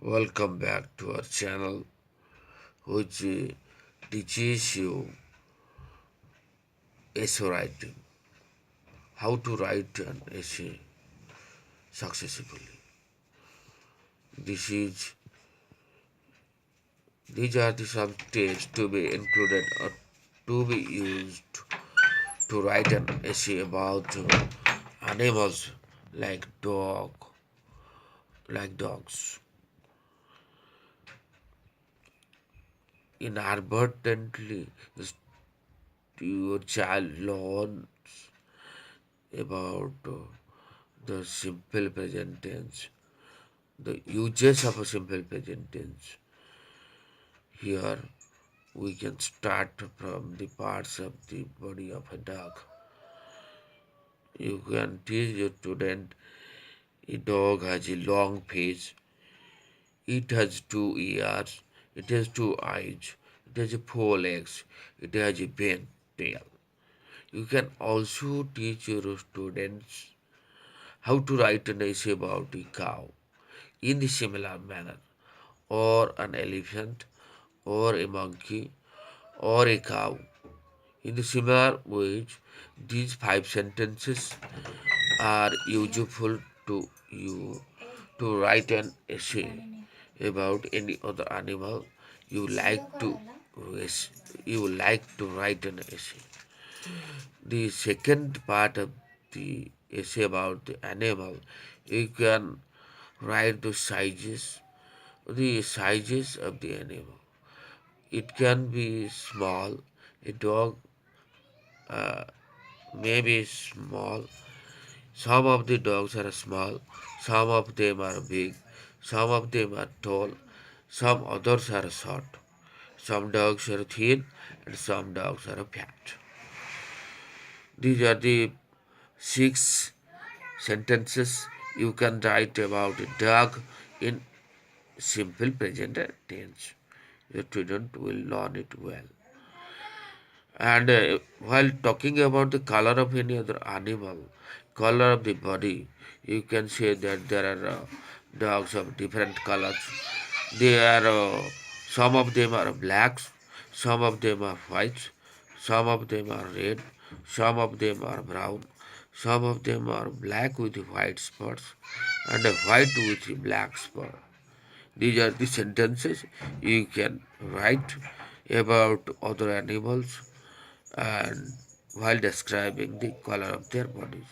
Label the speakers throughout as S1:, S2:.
S1: Welcome back to our channel, which teaches you essay writing, how to write an essay successfully. This is these are the some tips to be included or to be used to write an essay about animals like dogs. Inadvertently, your child learns about the simple present tense, the uses of a simple present tense. Here we can start from the parts of the body of a dog. You can teach your student a dog has a long face, it has two ears, it has two eyes, it has four legs, it has a bent tail. You can also teach your students how to write an essay about a cow in the similar manner, or an elephant, or a monkey, or a cow. In the similar ways, these five sentences are useful to you to write an essay about any other animal you like to you like to write an essay. The second part of the essay about the animal, you can write the sizes of the animal. It can be small. A dog may be small. Some of the dogs are small, some of them are big, some of them are tall, some others are short. Some dogs are thin and some dogs are fat. These are the six sentences you can write about a dog in simple present tense. Your student will learn it well. And while talking about the color of any other animal, color of the body, you can say that there are dogs of different colors. They are some of them are blacks, some of them are whites, some of them are red, some of them are brown, some of them are black with white spots, and white with black spots. These are the sentences you can write about other animals and while describing the color of their bodies.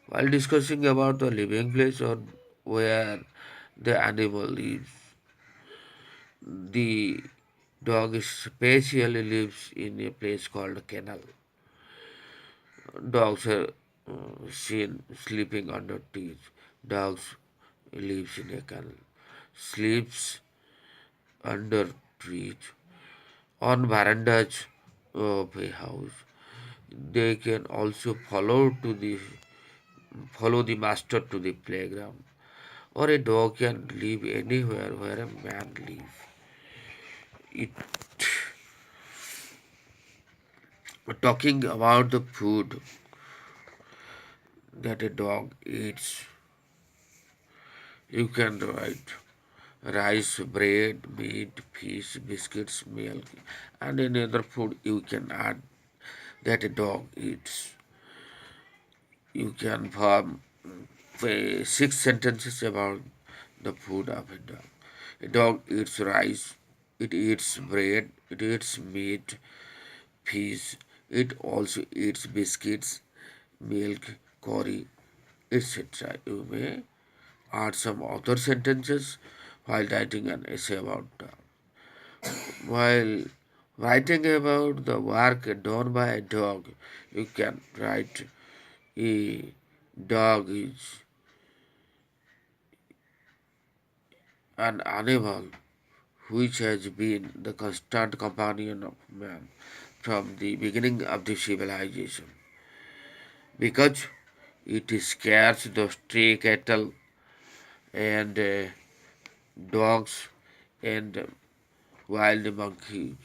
S1: While discussing about the living place or where the animal lives, the dog specially lives in a place called kennel. Dogs are seen sleeping under trees. Dogs lives in a kennel. Sleeps under trees on verandas of a house. They can also follow the master to the playground, or a dog can live anywhere where a man lives. It talking about the food that a dog eats, you can write rice, bread, meat, fish, biscuits, milk, and any other food you can add that a dog eats. You can form six sentences about the food of a dog. A dog eats rice, it eats bread, it eats meat, fish, it also eats biscuits, milk, curry, etc. You may add some other sentences while writing an essay about dog. While writing about the work done by a dog, you can write a dog is an animal which has been the constant companion of man from the beginning of the civilization, because it scares the stray cattle and dogs and wild monkeys.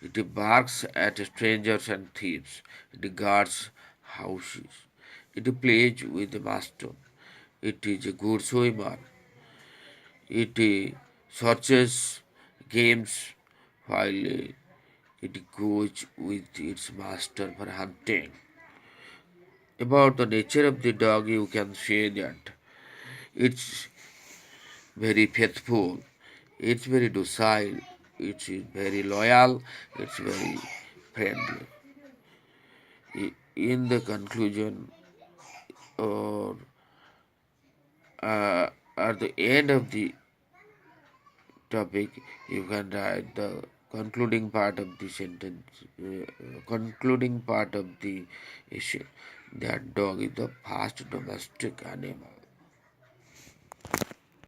S1: It barks at strangers and thieves. It guards houses. It plays with the master. It is a good swimmer. It searches games while it goes with its master for hunting. About the nature of the dog, you can say that it's very faithful, it's very docile, it's very loyal, it's very friendly. In the conclusion, or at the end of the topic, you can write the concluding part of the sentence, concluding part of the essay. That dog is the first domestic animal.